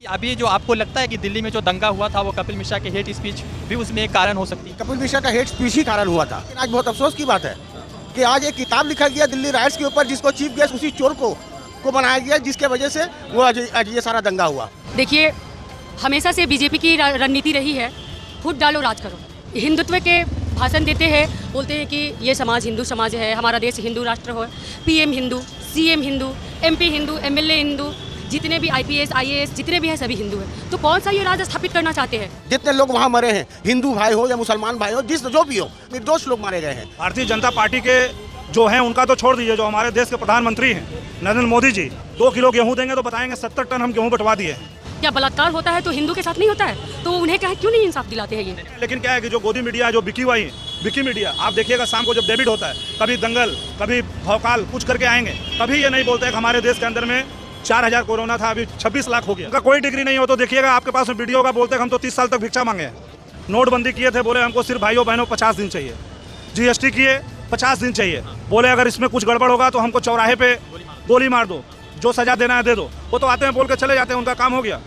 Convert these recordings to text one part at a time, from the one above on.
अभी जो आपको लगता है कि दिल्ली में जो दंगा हुआ था वो कपिल मिश्रा के हेट स्पीच भी उसमें एक कारण हो सकती है? कपिल मिश्रा का हेट स्पीच ही कारण हुआ था। लेकिन आज बहुत अफसोस की बात है कि आज एक किताब लिखा गया दिल्ली राइट्स के ऊपर, जिसको चीफ गेस्ट उसी चोर को बनाया गया, जिसके वजह से वो आज ये सारा दंगा हुआ। देखिए, हमेशा से बीजेपी की रणनीति रही है फुट डालो राज करो। हिंदुत्व के भाषण देते हैं, बोलते हैं कि ये समाज हिंदू समाज है, हमारा देश हिंदू राष्ट्र हो, PM Hindu, CM Hindu, MP Hindu, MLA Hindu, जितने भी आईपीएस आईएएस जितने भी हैं सभी हिंदू हैं। तो कौन सा ये राज स्थापित करना चाहते हैं? जितने लोग वहाँ मरे हैं, हिंदू भाई हो या मुसलमान भाई हो, जो भी हो, निर्दोष लोग मारे गए हैं। भारतीय जनता पार्टी के जो हैं उनका तो छोड़ दीजिए, जो हमारे देश के प्रधानमंत्री हैं नरेंद्र मोदी जी 2 किलो गेहूं देंगे तो बताएंगे 70 टन हम गेहूं बंटवा दिए। क्या बलात्कार होता है तो हिंदू के साथ नहीं होता है? तो उन्हें क्यों नहीं इंसाफ दिलाते हैं ये? लेकिन क्या है कि जो गोदी मीडिया है, जो बिकी मीडिया, आप देखिएगा शाम को जब डेबिट होता है, कभी दंगल कभी भौकाल कुछ करके आएंगे, कभी ये नहीं बोलते कि हमारे देश के अंदर में 4000 कोरोना था, अभी 26 लाख हो गया। उनका कोई डिग्री नहीं हो तो देखिएगा आपके पास वीडियो होगा, बोलते हैं हम तो 30 साल तक भिक्षा मांगे हैं। नोटबंदी किए थे, बोले हमको सिर्फ भाइयों बहनों 50 दिन चाहिए। जीएसटी किए 50 दिन चाहिए, बोले अगर इसमें कुछ गड़बड़ होगा तो हमको चौराहे पे गोली मार दो, जो सजा देना है दे दो। वो तो आते हैं बोल के चले जाते हैं, उनका काम हो गया।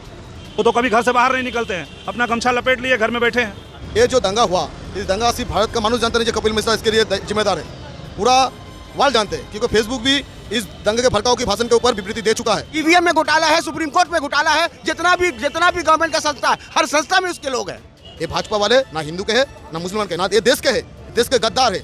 वो तो कभी घर से बाहर नहीं निकलते हैं, अपना गमछा लपेट लिए घर में बैठे हैं। ये जो दंगा हुआ, इस दंगा सिर्फ भारत का मानुष जानता नहीं, जो कपिल मिश्रा इसके लिए जिम्मेदार है। पूरा वर्ल्ड जानते हैं, क्योंकि फेसबुक भी इस दंगे के भड़काऊ की भाषण के ऊपर विवृत्ति दे चुका है। ईवीएम में घोटाला है, सुप्रीम कोर्ट में घोटाला है, जितना भी गवर्नमेंट का संस्था है, हर संस्था में उसके लोग हैं। ये भाजपा वाले ना हिंदू के हैं ना मुसलमान के, ना ये देश के हैं, देश के गद्दार है।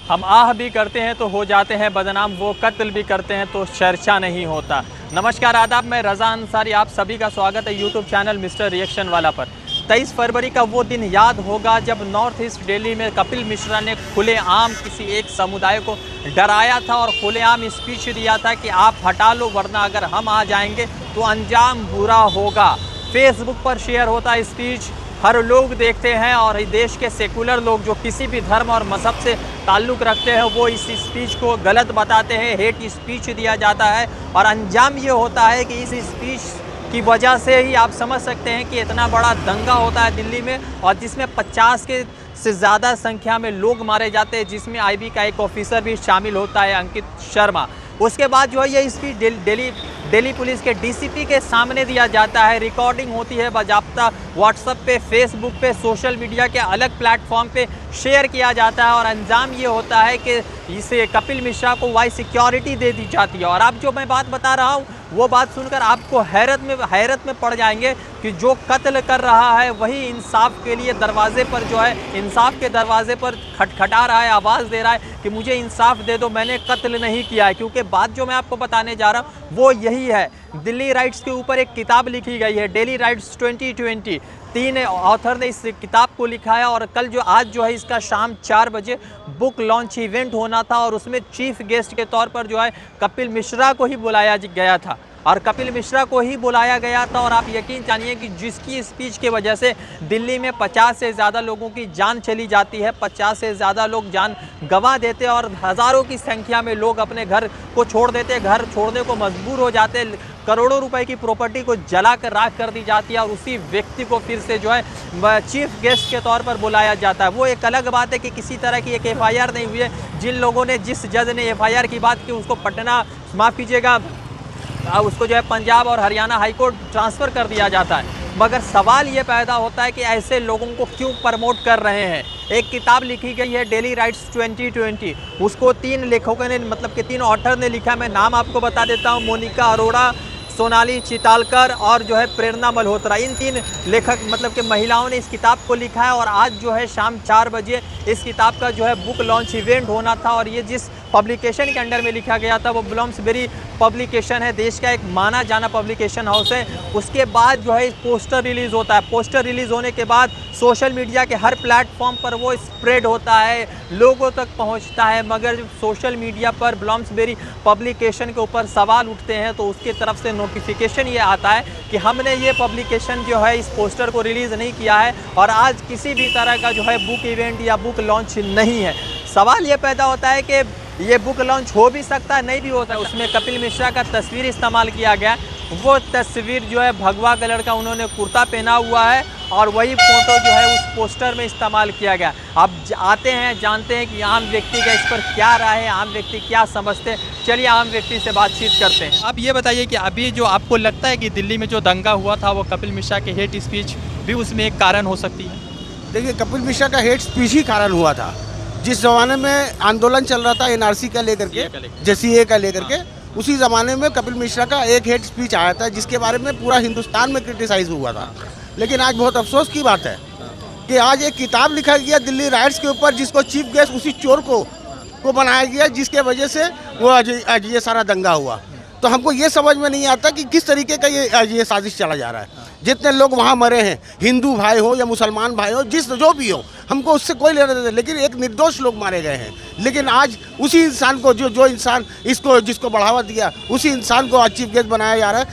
हम आह भी करते हैं तो हो जाते हैं बदनाम, वो कत्ल भी करते हैं तो चर्चा नहीं होता। नमस्कार आदाब, मैं रज़ा अंसारी, आप सभी का स्वागत है यूट्यूब चैनल मिस्टर रिएक्शन वाला पर। 23 फरवरी का वो दिन याद होगा जब नॉर्थ ईस्ट दिल्ली में कपिल मिश्रा ने खुलेआम किसी एक समुदाय को डराया था और खुलेआम स्पीच दिया था कि आप हटा लो वरना अगर हम आ जाएंगे तो अंजाम बुरा होगा। फेसबुक पर शेयर होता स्पीच हर लोग देखते हैं और देश के सेकुलर लोग जो किसी भी धर्म और मज़हब से ताल्लुक़ रखते हैं वो इस स्पीच को गलत बताते हैं, हेट स्पीच दिया जाता है और अंजाम ये होता है कि इस स्पीच की वजह से ही आप समझ सकते हैं कि इतना बड़ा दंगा होता है दिल्ली में और जिसमें 50 के से ज़्यादा संख्या में लोग मारे जाते हैं, जिसमें आईबी का एक ऑफिसर भी शामिल होता है, अंकित शर्मा। उसके बाद जो है ये स्पीच दिल्ली पुलिस के डीसीपी के सामने दिया जाता है, रिकॉर्डिंग होती है बाजाप्ता, व्हाट्सएप पे, फेसबुक पे, सोशल मीडिया के अलग प्लेटफॉर्म पे शेयर किया जाता है और अंजाम ये होता है कि इसे कपिल मिश्रा को वाई सिक्योरिटी दे दी जाती है। और अब जो मैं बात बता रहा हूँ वो बात सुनकर आपको हैरत में पड़ जाएंगे कि जो कत्ल कर रहा है वही इंसाफ के लिए दरवाजे पर जो है, इंसाफ के दरवाजे पर खटखटा रहा है, आवाज़ दे रहा है कि मुझे इंसाफ दे दो, मैंने कत्ल नहीं किया है। क्योंकि बात जो मैं आपको बताने जा रहा हूँ वो यही है। दिल्ली राइट्स के ऊपर एक किताब लिखी गई है, दिल्ली राइट्स 2020। 3 ऑथर ने इस किताब को लिखा है और आज जो है इसका शाम 4 बजे बुक लॉन्च इवेंट होना था और उसमें चीफ गेस्ट के तौर पर जो है कपिल मिश्रा को ही बुलाया गया था और आप यकीन जानिए कि जिसकी स्पीच की वजह से दिल्ली में 50 से ज़्यादा लोगों की जान चली जाती है, 50 से ज़्यादा लोग जान गंवा देते हैं और हज़ारों की संख्या में लोग अपने घर को छोड़ देते, घर छोड़ने को मजबूर हो जाते, करोड़ों रुपए की प्रॉपर्टी को जलाकर राख कर दी जाती है और उसी व्यक्ति को फिर से जो है चीफ गेस्ट के तौर पर बुलाया जाता है। वो एक अलग बात है कि किसी तरह की एक एफआईआर नहीं हुई है। जिन लोगों ने, जिस जज ने एफआईआर की बात की उसको पटना, माफ़ कीजिएगा, उसको जो है पंजाब और हरियाणा हाईकोर्ट ट्रांसफ़र कर दिया जाता है। मगर सवाल ये पैदा होता है कि ऐसे लोगों को क्यों प्रमोट कर रहे हैं। एक किताब लिखी गई है दिल्ली राइट्स 2020, उसको 3 लेखकों ने, मतलब कि 3 ऑथर ने लिखा। मैं नाम आपको बता देता हूँ, मोनिका अरोड़ा, सोनाली चितालकर और जो है प्रेरणा मल्होत्रा। इन 3 लेखक, मतलब कि महिलाओं ने इस किताब को लिखा है और आज जो है शाम 4 बजे इस किताब का जो है बुक लॉन्च इवेंट होना था और ये जिस पब्लिकेशन के अंडर में लिखा गया था वो ब्लूम्सबेरी पब्लिकेशन है, देश का एक माना जाना पब्लिकेशन हाउस है। उसके बाद जो है पोस्टर रिलीज़ होता है। पोस्टर रिलीज़ होने के बाद सोशल मीडिया के हर प्लेटफॉर्म पर वो स्प्रेड होता है, लोगों तक पहुंचता है। मगर जब सोशल मीडिया पर ब्लूम्सबेरी पब्लिकेशन के ऊपर सवाल उठते हैं तो उसकी तरफ से नोटिफिकेशन ये आता है कि हमने ये पब्लिकेशन जो है इस पोस्टर को रिलीज़ नहीं किया है और आज किसी भी तरह का जो है बुक इवेंट या बुक लॉन्च नहीं है। सवाल ये पैदा होता है कि ये बुक लॉन्च हो भी सकता है, नहीं भी होता है। उसमें कपिल मिश्रा का तस्वीर इस्तेमाल किया गया, वो तस्वीर जो है भगवा कलर का उन्होंने कुर्ता पहना हुआ है और वही फ़ोटो जो है उस पोस्टर में इस्तेमाल किया गया। अब आते हैं, जानते हैं कि आम व्यक्ति का इस पर क्या राय है, आम व्यक्ति क्या समझते हैं। चलिए आम व्यक्ति से बातचीत करते हैं। आप ये बताइए कि अभी जो आपको लगता है कि दिल्ली में जो दंगा हुआ था वो कपिल मिश्रा के हेट स्पीच भी उसमें एक कारण हो सकती है? देखिए, कपिल मिश्रा का हेट स्पीच ही कारण हुआ था। जिस ज़माने में आंदोलन चल रहा था एनआरसी का लेकर के, JCA का लेकर के, उसी ज़माने में कपिल मिश्रा का एक हेट स्पीच आया था जिसके बारे में पूरा हिंदुस्तान में क्रिटिसाइज हुआ था। लेकिन आज बहुत अफसोस की बात है कि आज एक किताब लिखा गया दिल्ली राइट्स के ऊपर, जिसको चीफ गेस्ट उसी चोर को बनाया गया, जिसके वजह से वो आज ये सारा दंगा हुआ। तो हमको ये समझ में नहीं आता कि किस तरीके का ये साजिश चला जा रहा है। जितने लोग वहाँ मरे हैं, हिंदू भाई हो या मुसलमान भाई हो, जो भी हो, हमको उससे कोई लेना देना, लेकिन एक निर्दोष लोग मारे गए हैं। लेकिन आज उसी इंसान को जो इंसान जिसको बढ़ावा दिया, उसी इंसान को आज चीफ गेस्ट बनाया जा रहा है।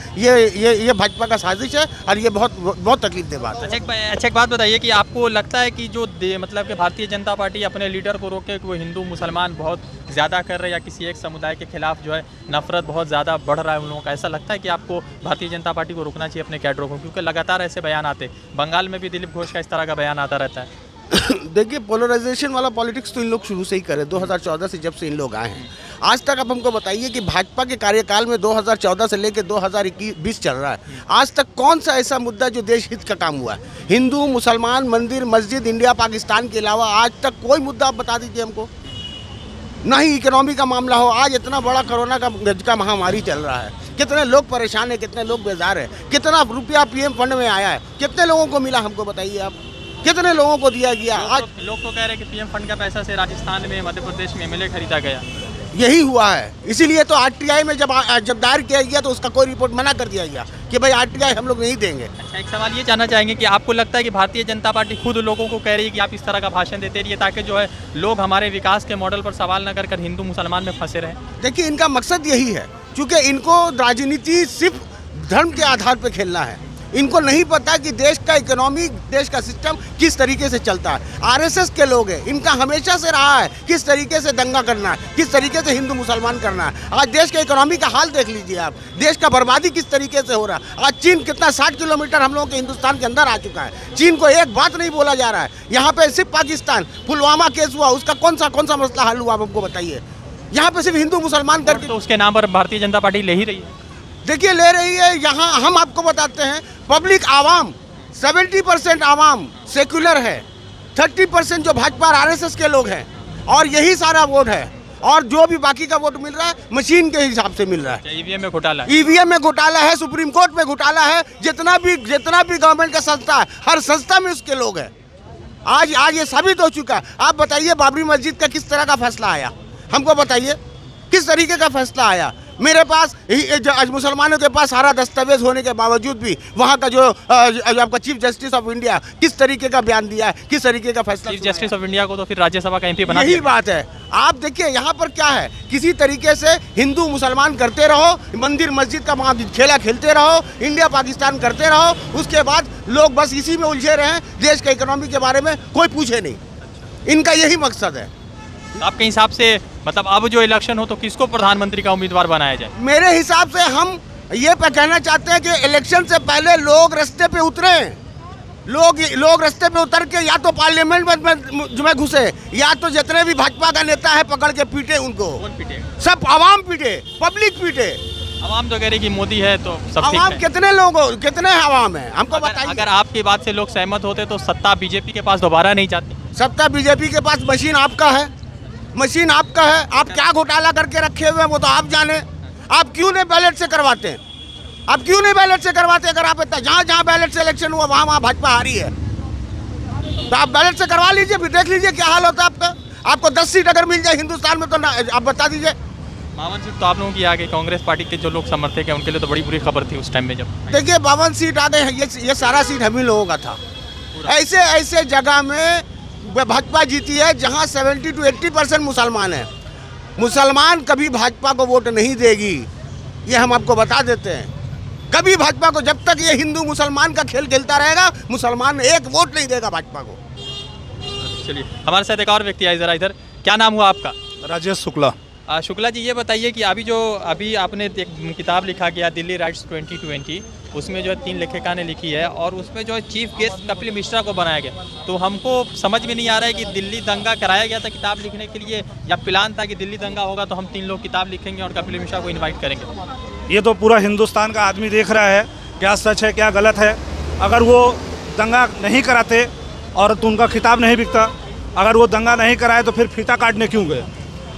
ये भाजपा का साजिश है और ये बहुत तकलीफ दे बात है। अच्छा एक बात बताइए कि आपको लगता है कि जो मतलब कि भारतीय जनता पार्टी अपने लीडर को रोके कि वो हिंदू मुसलमान बहुत ज़्यादा कर रहे हैं या किसी एक समुदाय के खिलाफ जो है नफरत बहुत ज़्यादा बढ़ रहा है उन लोगों का, ऐसा लगता है कि आपको भारतीय जनता पार्टी को रोकना चाहिए अपने कैडरों को? क्योंकि लगातार ऐसे बयान आते, बंगाल में भी दिलीप घोष का इस तरह का बयान आता रहता है। देखिए, पोलराइजेशन वाला पॉलिटिक्स तो इन लोग शुरू से ही करे, 2014 से जब से इन लोग आए हैं आज तक। अब हमको बताइए कि भाजपा के कार्यकाल में 2014 से लेकर 2020 चल रहा है, आज तक कौन सा ऐसा मुद्दा जो देश हित का काम हुआ है? हिंदू मुसलमान, मंदिर मस्जिद, इंडिया पाकिस्तान के अलावा आज तक कोई मुद्दा आप बता दीजिए हमको। ना ही इकोनॉमी का मामला हो। आज इतना बड़ा कोरोना का महामारी चल रहा है, कितने लोग परेशान हैं, कितने लोग बेजार हैं, कितना रुपया PM फंड में आया है, कितने लोगों को मिला हमको बताइए आप, कितने लोगों को दिया गया? आज लोग तो कह रहे हैं कि PM फंड का पैसा से राजस्थान में, मध्य प्रदेश में MLA खरीदा गया। यही हुआ है, इसीलिए तो RTI में जब दायर किया गया तो उसका कोई रिपोर्ट मना कर दिया गया कि भाई RTI हम लोग नहीं देंगे। अच्छा, एक सवाल ये जानना चाहेंगे कि आपको लगता है कि भारतीय जनता पार्टी खुद लोगों को कह रही है कि आप इस तरह का भाषण देते रहिए ताकि जो है लोग हमारे विकास के मॉडल पर सवाल न कर हिंदू मुसलमान में फंसे रहें? देखिए, इनका मकसद यही है, क्योंकि इनको राजनीति सिर्फ धर्म के आधार पर खेलना है। इनको नहीं पता कि देश का इकोनॉमी, देश का सिस्टम किस तरीके से चलता है। RSS के लोग हैं, इनका हमेशा से रहा है किस तरीके से दंगा करना है, किस तरीके से हिंदू मुसलमान करना है। आज देश के इकोनॉमी का हाल देख लीजिए आप, देश का बर्बादी किस तरीके से हो रहा है। आज चीन कितना 60 किलोमीटर हम लोगों के हिंदुस्तान के अंदर आ चुका है। चीन को एक बात नहीं बोला जा रहा है। यहाँ पे सिर्फ पाकिस्तान, पुलवामा केस हुआ, उसका कौन सा मसला हल हुआ, आप हमको बताइए। यहाँ पे सिर्फ हिंदू मुसलमान करके तो उसके नाम पर भारतीय जनता पार्टी ले ही रही है। देखिए, ले रही है। यहाँ हम आपको बताते हैं, पब्लिक आवाम 70% आवाम सेक्युलर है, 30% जो भाजपा और RSS के लोग हैं, और यही सारा वोट है। और जो भी बाकी का वोट मिल रहा है मशीन के हिसाब से मिल रहा है। EVM में घोटाला, EVM में घोटाला है, सुप्रीम कोर्ट में घोटाला है, जितना भी गवर्नमेंट का संस्था है, हर संस्था में उसके लोग हैं। आज ये साबित हो चुका है। आप बताइए, बाबरी मस्जिद का किस तरह का फैसला आया, हमको बताइए किस तरीके का फैसला आया। मेरे पास आज मुसलमानों के पास सारा दस्तावेज होने के बावजूद भी वहाँ का जो आपका चीफ जस्टिस ऑफ इंडिया किस तरीके का बयान दिया है, किस तरीके का फैसला। चीफ जस्टिस ऑफ इंडिया को तो फिर राज्यसभा का MP बना यही बात है। आप देखिए, यहाँ पर क्या है, किसी तरीके से हिंदू मुसलमान करते रहो, मंदिर मस्जिद का वहाँ खेला खेलते रहो, इंडिया पाकिस्तान करते रहो, उसके बाद लोग बस इसी में उलझे रहे। देश के इकोनॉमी के बारे में कोई पूछे नहीं, इनका यही मकसद है। आपके हिसाब से मतलब अब जो इलेक्शन हो तो किसको प्रधानमंत्री का उम्मीदवार बनाया जाए? मेरे हिसाब से हम ये कहना चाहते हैं कि इलेक्शन से पहले लोग रास्ते पे उतरे, लोग रास्ते पे उतर के या तो पार्लियामेंट में घुसे, या तो जितने भी भाजपा का नेता है पकड़ के पीटे उनको। कौन पीटे? सब आवाम पीटे, पब्लिक पीटे। आवाम तो कह रही कि मोदी है तो सब ठीक आवाम है। कितने आवाम है हमको बताइए। अगर आपकी बात से लोग सहमत होते तो सत्ता बीजेपी के पास दोबारा नहीं जाती। सत्ता बीजेपी के पास, मशीन आपका है, मशीन आपका है। आप क्या घोटाला करके रखे हुए हैं वो तो आप जाने। आप क्यों नहीं बैलेट से करवाते हैं? आप क्यों नहीं बैलेट से करवाते? अगर आप जहाँ बैलेट से इलेक्शन हुआ वहाँ भाजपा हारी है, तो आप बैलेट से करवा लीजिए, फिर देख लीजिए क्या हाल होता है आपका। आपको 10 सीट अगर मिल जाए हिंदुस्तान में तो आप बता दीजिए। 52 सीट तो आप लोगों की आ गई। कांग्रेस पार्टी के जो लोग समर्थक हैं उनके लिए तो बड़ी बुरी खबर थी उस टाइम में जब। देखिए, 52 सीट आ गए, ये सारा सीट हम ही लोगों का था। ऐसे जगह में भाजपा जीती है जहां 70 to 80% मुसलमान है। मुसलमान कभी भाजपा को वोट नहीं देगी, ये हम आपको बता देते हैं। कभी भाजपा को, जब तक ये हिंदू मुसलमान का खेल खेलता रहेगा, मुसलमान एक वोट नहीं देगा भाजपा को। चलिए, हमारे साथ एक और व्यक्ति आए, जरा इधर। क्या नाम हुआ आपका? राजेश शुक्ला। शुक्ला जी, ये बताइए कि अभी आपने एक किताब लिखा गया दिल्ली राइट्स 2020, उसमें जो है 3 लेखिका ने लिखी है और उसमें जो है चीफ गेस्ट कपिल मिश्रा को बनाया गया। तो हमको समझ में नहीं आ रहा है कि दिल्ली दंगा कराया गया था किताब लिखने के लिए या प्लान था कि दिल्ली दंगा होगा तो हम 3 लोग किताब लिखेंगे और कपिल मिश्रा को इन्वाइट करेंगे। ये तो पूरा हिंदुस्तान का आदमी देख रहा है क्या सच है क्या गलत है। अगर वो दंगा नहीं कराते और तो उनका खिताब नहीं बिकता, अगर वो दंगा नहीं कराए तो फिर फीता काटने क्यों गए।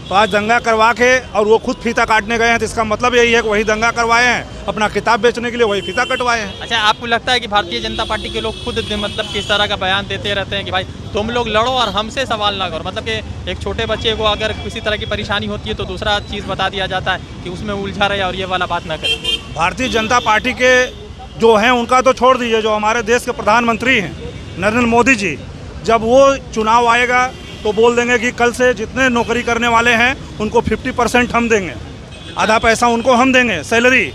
तो आज दंगा करवा के और वो खुद फीता काटने गए हैं तो इसका मतलब यही है कि वही दंगा करवाए हैं, अपना किताब बेचने के लिए वही फीता कटवाए हैं। अच्छा, आपको लगता है कि भारतीय जनता पार्टी के लोग खुद मतलब किस तरह का बयान देते रहते हैं कि भाई तुम लोग लड़ो और हमसे सवाल ना करो, मतलब कि एक छोटे बच्चे को अगर किसी तरह की परेशानी होती है तो दूसरा चीज़ बता दिया जाता है कि उसमें उलझा रहे और ये वाला बात ना करें। भारतीय जनता पार्टी के जो हैं उनका तो छोड़ दीजिए, जो हमारे देश के प्रधानमंत्री हैं नरेंद्र मोदी जी, जब वो चुनाव आएगा तो बोल देंगे कि कल से जितने नौकरी करने वाले हैं उनको 50% हम देंगे, आधा पैसा उनको हम देंगे सैलरी।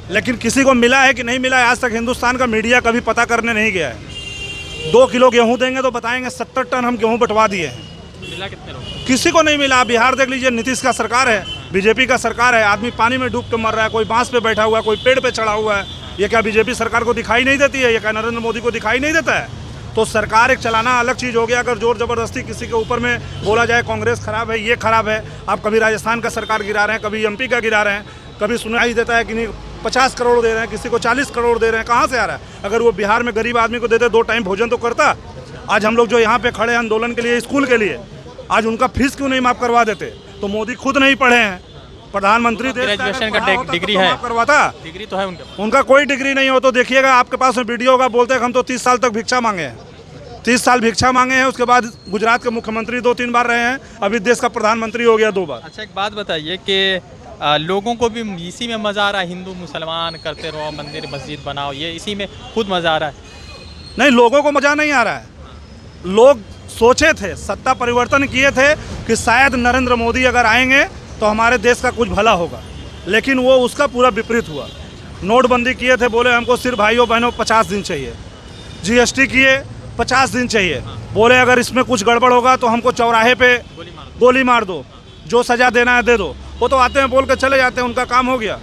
लेकिन किसी को मिला है कि नहीं मिला है आज तक हिंदुस्तान का मीडिया कभी पता करने नहीं गया है। 2 किलो गेहूं देंगे तो बताएंगे 70 टन हम गेहूं बंटवा दिए हैं। मिला कितने लोग? किसी को नहीं मिला। बिहार देख लीजिए, नीतीश का सरकार है, बीजेपी का सरकार है, आदमी पानी में डूब के मर रहा है, कोई बांस पे बैठा हुआ है, कोई पेड़ पे चढ़ा हुआ है। ये क्या बीजेपी सरकार को दिखाई नहीं देती है? ये क्या नरेंद्र मोदी को दिखाई नहीं देता है? तो सरकार एक चलाना अलग चीज़ हो गया। अगर जोर ज़बरदस्ती किसी के ऊपर में बोला जाए कांग्रेस खराब है, ये खराब है, आप कभी राजस्थान का सरकार गिरा रहे हैं, कभी एमपी का गिरा रहे हैं, कभी सुनाई देता है कि नहीं 50 करोड़ दे रहे हैं, किसी को 40 करोड़ दे रहे हैं, कहाँ से आ रहा है? अगर वो बिहार में गरीब आदमी को देते 2 टाइम भोजन तो करता। आज हम लोग जो यहाँ पे खड़े हैं आंदोलन के लिए, स्कूल के लिए, आज उनका फीस क्यों नहीं माफ़ करवा देते? तो मोदी खुद नहीं पढ़े हैं, प्रधानमंत्री ग्रेजुएशन का डिग्री है, करवाता। डिग्री तो है उनका कोई डिग्री नहीं हो तो देखिएगा आपके पास में वीडियो होगा, बोलते हैं हम तो 30 साल तक भिक्षा मांगे हैं, 30 साल भिक्षा मांगे हैं। उसके बाद गुजरात के मुख्यमंत्री 2-3 बार रहे हैं, अभी देश का प्रधानमंत्री हो गया 2 बार। अच्छा, एक बात बताइए कि लोगों को भी इसी में मज़ा आ रहा है, हिंदू मुसलमान करते रहो, मंदिर मस्जिद बनाओ, ये इसी में खुद मज़ा आ रहा है? नहीं, लोगों को मज़ा नहीं आ रहा है। लोग सोचे थे, सत्ता परिवर्तन किए थे कि शायद नरेंद्र मोदी अगर आएंगे तो हमारे देश का कुछ भला होगा, लेकिन वो उसका पूरा विपरीत हुआ। नोटबंदी किए थे, बोले हमको सिर्फ भाइयों बहनों 50 दिन चाहिए, जीएसटी किए 50 दिन चाहिए, बोले अगर इसमें कुछ गड़बड़ होगा तो हमको चौराहे पे गोली मार दो, जो सज़ा देना है दे दो। वो तो आते हैं बोल के चले जाते हैं, उनका काम हो गया।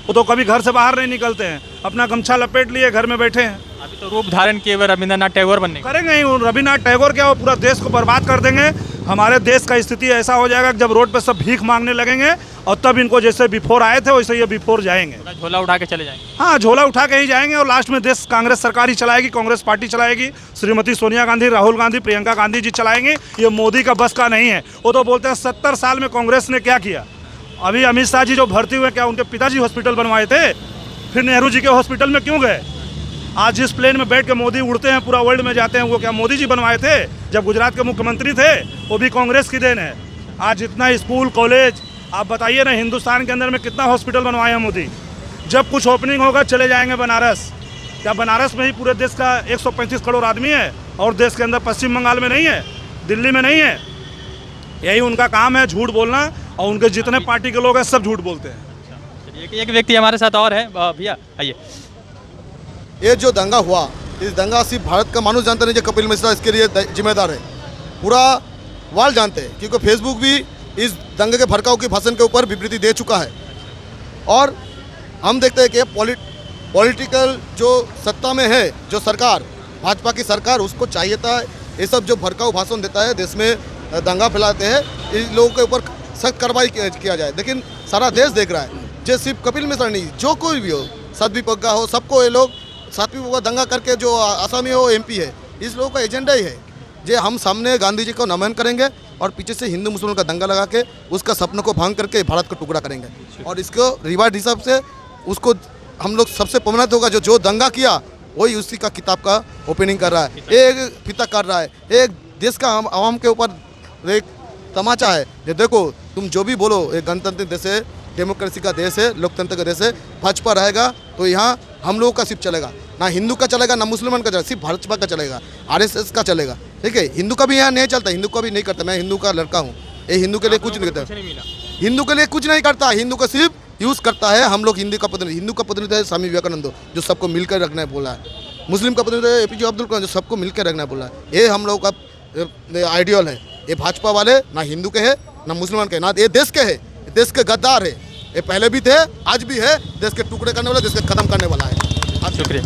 वो तो कभी घर से बाहर नहीं निकलते हैं, अपना गमछा लपेट लिए घर में बैठे हैं। अभी तो रूप धारण किए हुए रविंद्रनाथ टैगोर बनने करेंगे ही। रविन्द्रनाथ टैगोर क्या, वो पूरा देश को बर्बाद कर देंगे। हमारे देश का स्थिति ऐसा हो जाएगा कि जब रोड पे सब भीख मांगने लगेंगे और तब इनको जैसे बिफोर आए थे वैसे ये बिफोर जाएंगे, झोला उठा के चले जाएंगे। हाँ, झोला उठा के ही जाएंगे और लास्ट में देश कांग्रेस सरकार ही चलाएगी, कांग्रेस पार्टी चलाएगी, श्रीमती सोनिया गांधी, राहुल गांधी, प्रियंका गांधी जी चलाएंगे। ये मोदी का बस का नहीं है। वो तो बोलते हैं 70 साल में कांग्रेस ने क्या किया। अभी अमित शाह जी जो भर्ती हुए, क्या उनके पिताजी हॉस्पिटल बनवाए थे? फिर नेहरू जी के हॉस्पिटल में क्यों गए? आज जिस प्लेन में बैठ के मोदी उड़ते हैं, पूरा वर्ल्ड में जाते हैं, वो क्या मोदी जी बनवाए थे? जब गुजरात के मुख्यमंत्री थे वो भी कांग्रेस की देन है। आज जितना स्कूल कॉलेज आप बताइए ना, हिंदुस्तान के अंदर में कितना हॉस्पिटल बनवाए हैं मोदी। जब कुछ ओपनिंग होगा चले जाएंगे बनारस। क्या बनारस में ही पूरे देश का 135 करोड़ आदमी है और देश के अंदर पश्चिम बंगाल में नहीं है, दिल्ली में नहीं है? यही उनका काम है, झूठ बोलना। और उनके जितने पार्टी के लोग हैं सब झूठ बोलते हैं। एक व्यक्ति हमारे साथ और है, भैया आइए। ये जो दंगा हुआ, इस दंगा सिर्फ भारत का मानुष जानता नहीं, जो कपिल मिश्रा इसके लिए जिम्मेदार है। पूरा वर्ल्ड जानते हैं, क्योंकि फेसबुक भी इस दंगे के भड़काऊ के भाषण के ऊपर विवृत्ति दे चुका है। और हम देखते हैं कि पॉलिटिकल जो सत्ता में है, जो सरकार भाजपा की सरकार, उसको चाहिए था ये सब जो भड़काऊ भाषण देता है, देश में दंगा फैलाते हैं, इन लोगों के ऊपर सख्त कार्रवाई किया जाए। लेकिन सारा देश देख रहा है, जो सिर्फ कपिल मिश्रा नहीं, जो कोई भी हो, साध्वी प्रज्ञा हो, सबको ये लोग साध्वी प्रज्ञा दंगा करके, जो आसामी हो एमपी है, इस लोगों का एजेंडा ही है जो हम सामने गांधी जी को नमन करेंगे और पीछे से हिंदू मुसलमान का दंगा लगा के उसका सपनों को भंग करके भारत को टुकड़ा करेंगे। और इसको रिवार्ड हिसाब से उसको हम लोग सबसे प्रमाणित होगा, जो दंगा किया वही उसी का किताब का ओपनिंग कर रहा है, एक फीता कर रहा है, एक देश का आवाम के ऊपर एक तमाचा है। ये देखो, तुम जो भी बोलो, एक गणतंत्र देश है, डेमोक्रेसी का देश है, लोकतंत्र का देश है, भाजपा रहेगा तो यहाँ हम लोगों का सिर्फ चलेगा, ना हिंदू का चलेगा ना मुसलमान का चलेगा, सिर्फ भाजपा का चलेगा, आरएसएस का चलेगा। ठीक है, हिंदू का भी यहाँ नहीं चलता, हिंदू का भी नहीं करता। मैं हिंदू का लड़का हूँ, ये हिंदू के लिए कुछ नहीं करता, हिंदू के लिए कुछ नहीं करता, हिंदू का सिर्फ यूज़ करता है। हम लोग हिंदू का प्रतिनिधि है स्वामी विवेकानंद, जो सबको मिलकर रखना है बोला है। मुस्लिम का प्रतिनिधि है एपीजे अब्दुल कलाम, जो सबको मिलकर रखना बोला है। ये हम लोग का आइडियल है। ये भाजपा वाले ना हिंदू के है ना मुसलमान के, ना ये देश के है, देश के गद्दार है। ये पहले भी थे, आज भी है, देश के टुकड़े करने वाला, देश के खत्म करने वाला है। शुक्रिया।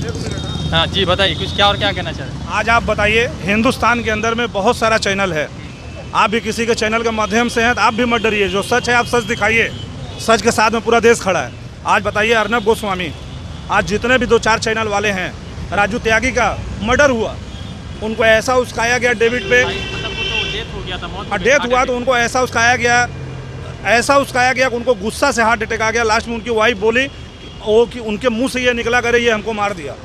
हाँ जी, बताइए कुछ क्या और क्या कहना चाह रहे हैं। आज आप बताइए, हिंदुस्तान के अंदर में बहुत सारा चैनल है, आप भी किसी के चैनल के माध्यम से हैं तो आप भी मत डरिए, जो सच है आप सच दिखाइए, सच के साथ में पूरा देश खड़ा है। आज बताइए अर्नब गोस्वामी, आज जितने भी 2-4 चैनल वाले हैं, राजू त्यागी का मर्डर हुआ, उनको ऐसा उस्काया गया डेविड पे, मतलब वो तो डेथ हो गया था, मौत डेथ हुआ तो उनको ऐसा उस्काया गया कि उनको गुस्सा से हार्ट अटैक आ गया। लास्ट में उनकी वाइफ बोली वो कि उनके मुंह से ये निकला करे ये हमको मार दिया,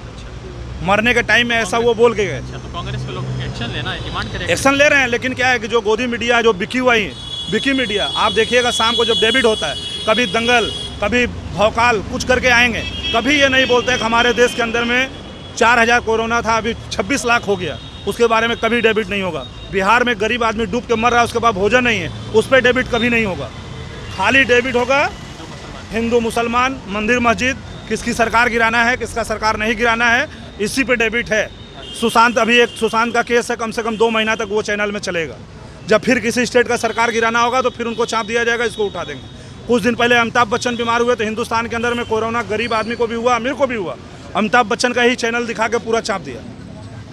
मरने के टाइम में ऐसा वो बोल के गए। अच्छा, तो कांग्रेस के लोग एक्शन लेना है, डिमांड करेंगे। एक्शन ले रहे हैं, लेकिन क्या है कि जो गोदी मीडिया है, जो बिकी हुई है, बिकी मीडिया, आप देखिएगा शाम को जब डेबिट होता है, कभी दंगल, कभी भौकाल, कुछ करके आएंगे, कभी ये नहीं बोलते कि हमारे देश के अंदर में 4000 कोरोना था, अभी 26 लाख हो गया, उसके बारे में कभी डेबिट नहीं होगा। बिहार में गरीब आदमी डूब के मर रहा है, उसके बाद भोजन नहीं है, उस पर डेबिट कभी नहीं होगा। खाली डेबिट होगा हिंदू मुसलमान, मंदिर मस्जिद, किसकी सरकार गिराना है, किसका सरकार नहीं गिराना है, इसी पे डेबिट है। सुशांत, अभी एक सुशांत का केस है, कम से कम 2 महीना तक वो चैनल में चलेगा। जब फिर किसी स्टेट का सरकार गिराना होगा तो फिर उनको चाप दिया जाएगा, इसको उठा देंगे। कुछ दिन पहले अमिताभ बच्चन बीमार हुए तो हिंदुस्तान के अंदर में कोरोना गरीब आदमी को भी हुआ, अमीर को भी हुआ, अमिताभ बच्चन का ही चैनल दिखा के पूरा चाप दिया।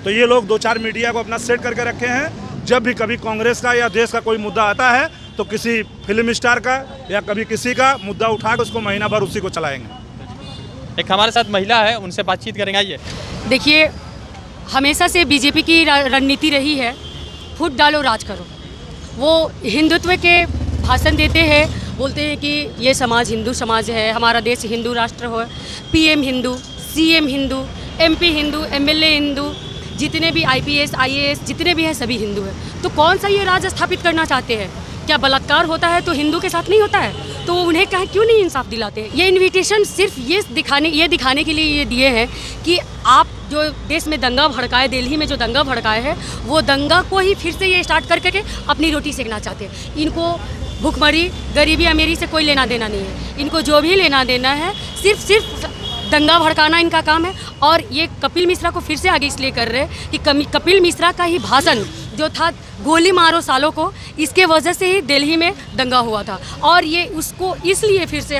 तो ये लोग 2-4 मीडिया को अपना सेट करके रखे हैं। जब भी कभी कांग्रेस का या देश का कोई मुद्दा आता है तो किसी फिल्म स्टार का या कभी किसी का मुद्दा उठा के उसको महीना भर उसी को चलाएंगे। एक हमारे साथ महिला है, उनसे बातचीत करेंगे। आइए। देखिए, हमेशा से बीजेपी की रणनीति रही है फूट डालो राज करो। वो हिंदुत्व के भाषण देते हैं, बोलते हैं कि ये समाज हिंदू समाज है, हमारा देश हिंदू राष्ट्र हो, PM Hindu, CM Hindu, MP Hindu, MLA Hindu, जितने भी आईपीएस आईएएस जितने भी हैं सभी हिंदू हैं। तो कौन सा ये राज स्थापित करना चाहते हैं? क्या बलात्कार होता है तो हिंदू के साथ नहीं होता है? तो उन्हें कहा क्यों नहीं इंसाफ दिलाते? ये इनविटेशन सिर्फ ये दिखाने के लिए ये दिए हैं कि आप जो देश में दंगा भड़काए, दिल्ली में जो दंगा भड़काए हैं, वो दंगा को ही फिर से ये स्टार्ट करके अपनी रोटी सेकना चाहते हैं। इनको भुखमरी, गरीबी, अमीरी से कोई लेना देना नहीं है। इनको जो भी लेना देना है सिर्फ दंगा भड़काना इनका काम है। और ये कपिल मिश्रा को फिर से आगे इसलिए कर रहे हैं कि कपिल मिश्रा का ही भाषण जो था, गोली मारो सालों को, इसके वजह से ही दिल्ली में दंगा हुआ था। और ये उसको इसलिए फिर से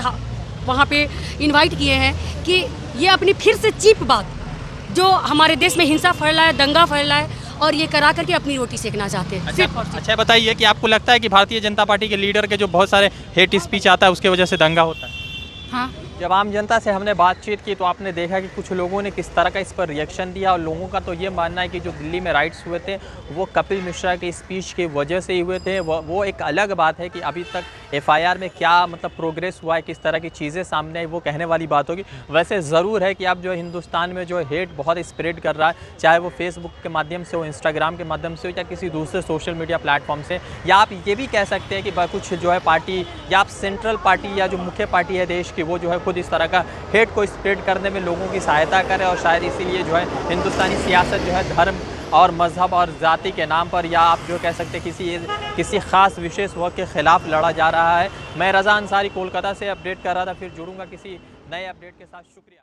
वहाँ पे इनवाइट किए हैं कि ये अपनी फिर से चीप बात जो हमारे देश में हिंसा फैला है, दंगा फैला है, और ये करा करके अपनी रोटी सेकना चाहते हैं। अच्छा बताइए कि आपको लगता है कि भारतीय जनता पार्टी के लीडर के जो बहुत सारे हेट स्पीच आता है उसके वजह से दंगा होता है? हाँ, जब आम जनता से हमने बातचीत की तो आपने देखा कि कुछ लोगों ने किस तरह का इस पर रिएक्शन दिया, और लोगों का तो ये मानना है कि जो दिल्ली में राइट्स हुए थे वो कपिल मिश्रा के स्पीच की वजह से ही हुए थे। वो एक अलग बात है कि अभी तक एफआईआर में क्या मतलब प्रोग्रेस हुआ है, किस तरह की चीज़ें सामने आई, वो कहने वाली बात होगी। वैसे ज़रूर है कि अब जो हिंदुस्तान में जो हेट बहुत स्प्रेड कर रहा है, चाहे वो फेसबुक के माध्यम से हो, इंस्टाग्राम के माध्यम से हो, या किसी दूसरे सोशल मीडिया प्लेटफॉर्म से, या आप ये भी कह सकते हैं कि कुछ जो है पार्टी या आप सेंट्रल पार्टी या जो मुख्य पार्टी है देश की, वो जो है खुद इस तरह का हेट को स्प्रेड करने में लोगों की सहायता करे। और शायद इसीलिए जो है हिंदुस्तानी सियासत जो है धर्म और मज़हब और जाति के नाम पर, या आप जो कह सकते हैं किसी ख़ास विशेष वर्ग के ख़िलाफ़ लड़ा जा रहा है। मैं रज़ा अंसारी कोलकाता से अपडेट कर रहा था, फिर जुड़ूंगा किसी नए अपडेट के साथ। शुक्रिया।